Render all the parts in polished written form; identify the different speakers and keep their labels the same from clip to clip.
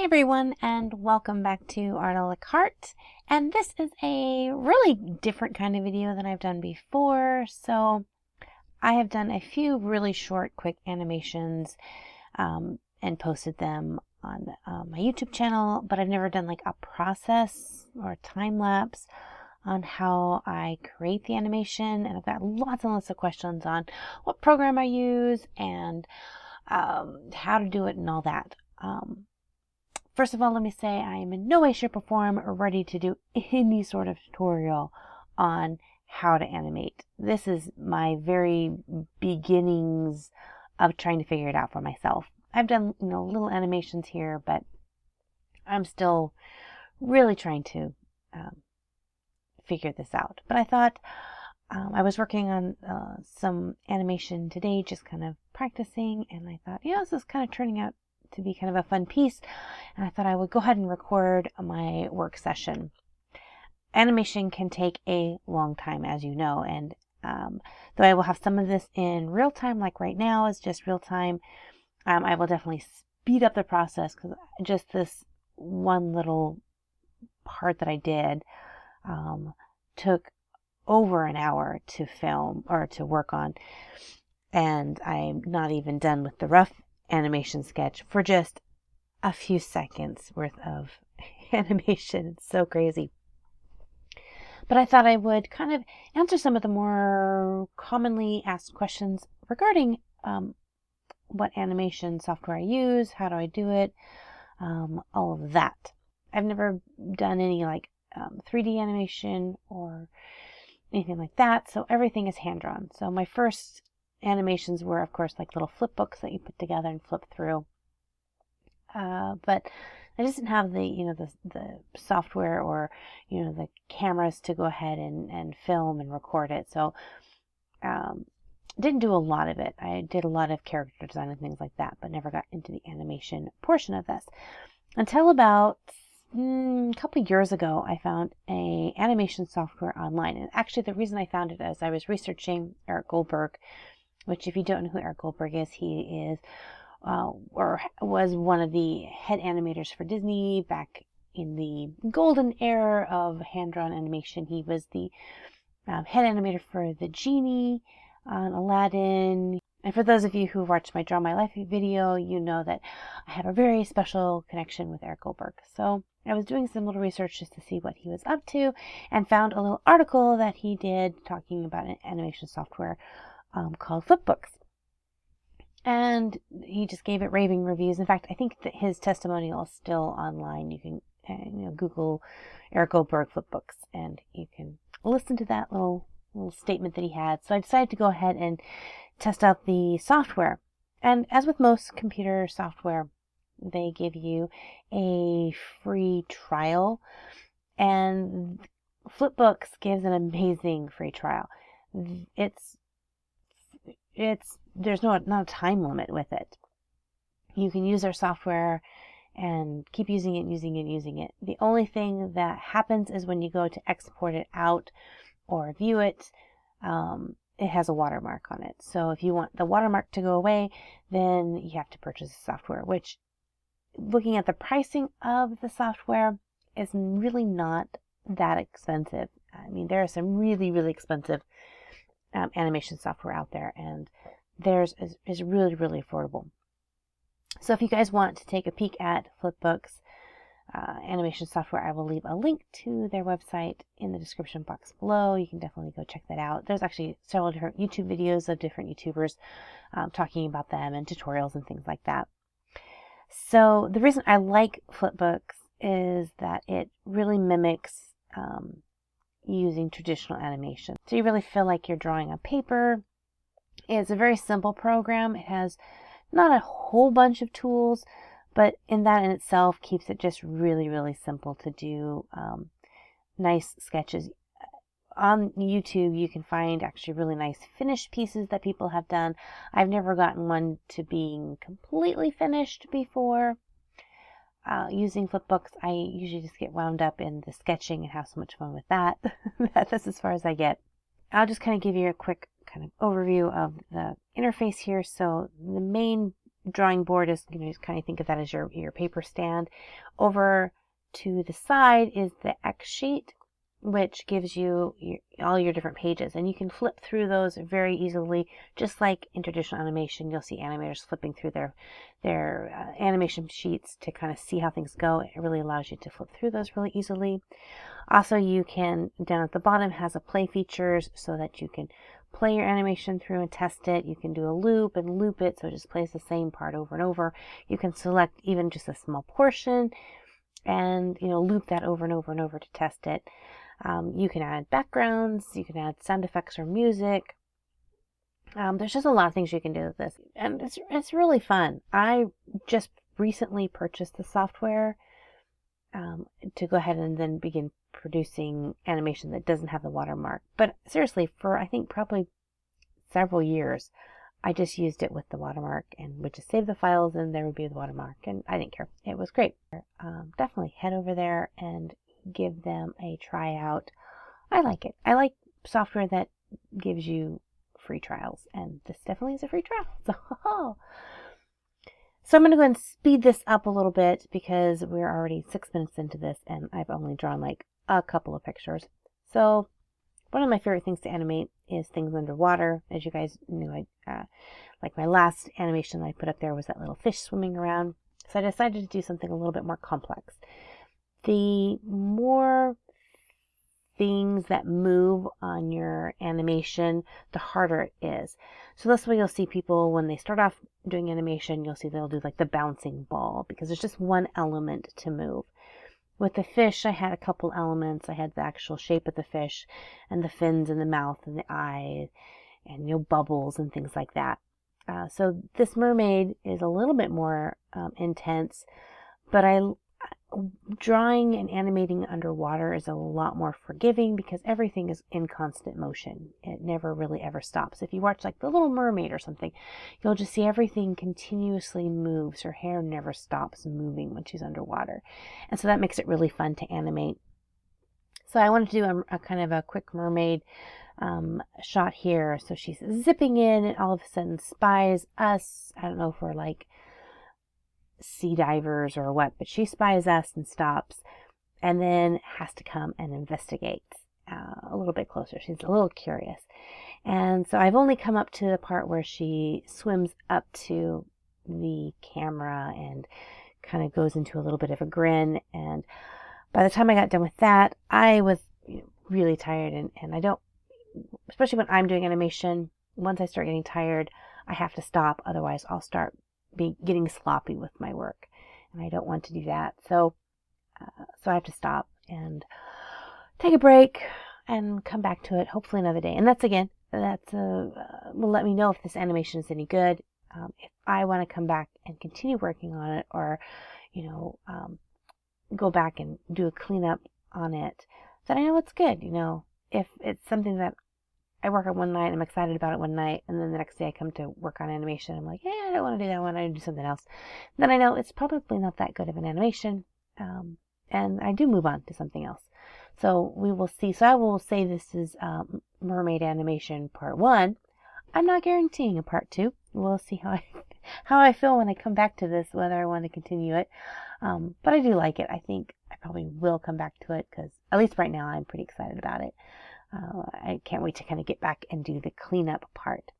Speaker 1: Hey everyone, and welcome back to Art a la Carte. And this is a really different kind of video than I've done before. So I have done a few really short, quick animations and posted them on my YouTube channel, but I've never done like a process or a time lapse on how I create the animation. And I've got lots and lots of questions on what program I use and how to do it and all that. First of all, let me say I am in no way, shape, or form ready to do any sort of tutorial on how to animate. This is my very beginnings of trying to figure it out for myself. I've done, little animations here, but I'm still really trying to figure this out. But I thought I was working on some animation today, just kind of practicing, and I thought, this is kind of turning out to be kind of a fun piece, and I thought I would go ahead and record my work session. Animation can take a long time, as you know, and though I will have some of this in real time, like right now is just real time, I will definitely speed up the process because just this one little part that I did took over an hour to film or to work on, and I'm not even done with the rough animation sketch for just a few seconds worth of animation. It's so crazy. But I thought I would kind of answer some of the more commonly asked questions regarding what animation software I use, how do I do it, all of that. I've never done any like 3D animation or anything like that, so everything is hand-drawn. So my first animations were, of course, like little flip books that you put together and flip through. But I just didn't have the software or the cameras to go ahead and film and record it. So didn't do a lot of it. I did a lot of character design and things like that, but never got into the animation portion of this until about a couple years ago. I found a animation software online, and actually the reason I found it is I was researching Eric Goldberg, which, if you don't know who Eric Goldberg is, he is or was one of the head animators for Disney back in the golden era of hand-drawn animation. He was the head animator for the Genie on Aladdin. And for those of you who watched my Draw My Life video, you know that I have a very special connection with Eric Goldberg. So I was doing some little research just to see what he was up to and found a little article that he did talking about an animation software called Flipbooks. And he just gave it raving reviews. In fact, I think that his testimonial is still online. You can Google Eric Goldberg Flipbooks and you can listen to that little statement that he had. So I decided to go ahead and test out the software. And as with most computer software, they give you a free trial, and Flipbooks gives an amazing free trial. There's not a time limit with it. You can use their software and keep using it. The only thing that happens is when you go to export it out or view it, it has a watermark on it. So if you want the watermark to go away, then you have to purchase the software, which, looking at the pricing of the software, is really not that expensive. I mean, there are some really, really expensive animation software out there, and theirs is really, really affordable. So if you guys want to take a peek at Flipbooks animation software, I will leave a link to their website in the description box below. You can definitely go check that out. There's actually several different YouTube videos of different YouTubers talking about them and tutorials and things like that. So the reason I like Flipbooks is that it really mimics using traditional animation. So you really feel like you're drawing on paper. It's a very simple program. It has not a whole bunch of tools, but in itself keeps it just really, really simple to do nice sketches. On YouTube, you can find actually really nice finished pieces that people have done. I've never gotten one to being completely finished before. Using Flipbooks, I usually just get wound up in the sketching and have so much fun with that. That's as far as I get. I'll just kind of give you a quick kind of overview of the interface here. So the main drawing board is, just kind of think of that as your paper stand. Over to the side is the X sheet, which gives you all your different pages, and you can flip through those very easily. Just like in traditional animation, you'll see animators flipping through their animation sheets to kind of see how things go. It really allows you to flip through those really easily. Also, you can, down at the bottom, has a play features so that you can play your animation through and test it. You can do a loop and loop it, so it just plays the same part over and over. You can select even just a small portion and loop that over and over and over to test it. You can add backgrounds, you can add sound effects or music. There's just a lot of things you can do with this, and it's really fun. I just recently purchased the software to go ahead and then begin producing animation that doesn't have the watermark. But seriously, for I think probably several years, I just used it with the watermark and would just save the files and there would be the watermark, and I didn't care. It was great. Definitely head over there and give them a try out. I like it. I like software that gives you free trials, and this definitely is a free trial. So I'm going to go ahead and speed this up a little bit because we're already 6 minutes into this and I've only drawn like a couple of pictures. So one of my favorite things to animate is things underwater. As you guys knew, like my last animation that I put up there was that little fish swimming around. So I decided to do something a little bit more complex. The more things that move on your animation, the harder it is. So that's why you'll see people, when they start off doing animation, you'll see they'll do like the bouncing ball because there's just one element to move. With the fish, I had a couple elements. I had the actual shape of the fish and the fins and the mouth and the eye and bubbles and things like that. So this mermaid is a little bit more intense, but drawing and animating underwater is a lot more forgiving because everything is in constant motion. It never really ever stops. If you watch like The Little Mermaid or something, you'll just see everything continuously moves. Her hair never stops moving when she's underwater. And so that makes it really fun to animate. So I wanted to do a kind of a quick mermaid shot here. So she's zipping in and all of a sudden spies us. I don't know if we're like sea divers or what, but she spies us and stops and then has to come and investigate a little bit closer. She's a little curious. And so I've only come up to the part where she swims up to the camera and kind of goes into a little bit of a grin. And by the time I got done with that, I was really tired, and I don't, especially when I'm doing animation, once I start getting tired, I have to stop. Otherwise I'll start getting sloppy with my work, and I don't want to do that. So I have to stop and take a break and come back to it, hopefully another day. And that's will let me know if this animation is any good, if I want to come back and continue working on it, or go back and do a cleanup on it, then I know it's good. If it's something that I work on one night, I'm excited about it one night, and then the next day I come to work on animation, I'm like, I don't want to do that one, I want to do something else. Then I know it's probably not that good of an animation, and I do move on to something else. So we will see. So I will say this is Mermaid Animation Part 1. I'm not guaranteeing a Part 2. We'll see how I feel when I come back to this, whether I want to continue it. But I do like it. I think I probably will come back to it because, at least right now, I'm pretty excited about it. I can't wait to kind of get back and do the cleanup part.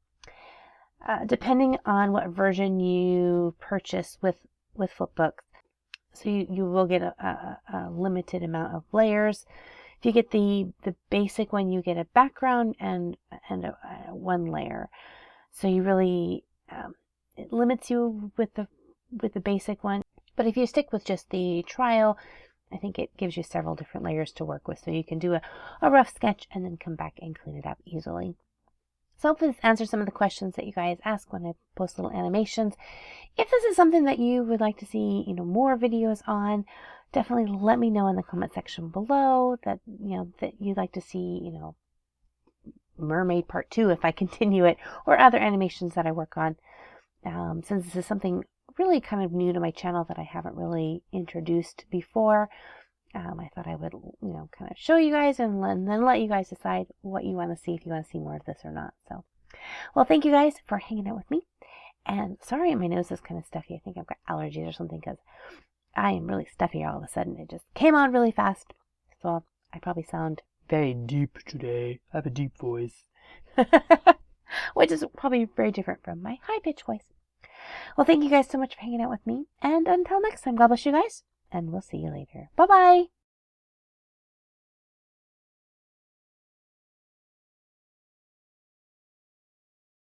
Speaker 1: Depending on what version you purchase with flipbooks, so you will get a limited amount of layers. If you get the basic one, you get a background and one layer. So you really it limits you with the basic one. But if you stick with just the trial, I think it gives you several different layers to work with, so you can do a rough sketch and then come back and clean it up easily. So hopefully this answers some of the questions that you guys ask when I post little animations. If this is something that you would like to see, more videos on, definitely let me know in the comment section below that, that you'd like to see, Mermaid Part 2 if I continue it, or other animations that I work on. Since this is something really kind of new to my channel that I haven't really introduced before, I thought I would, kind of show you guys and then let you guys decide what you want to see, if you want to see more of this or not. So, well, thank you guys for hanging out with me, And sorry, my nose is kind of stuffy. I think I've got allergies or something because I am really stuffy all of a sudden. It just came on really fast. So I probably sound very deep today. I have a deep voice. Which is probably very different from my high-pitched voice. Well, thank you guys so much for hanging out with me. And until next time, God bless you guys. And we'll see you later. Bye-bye.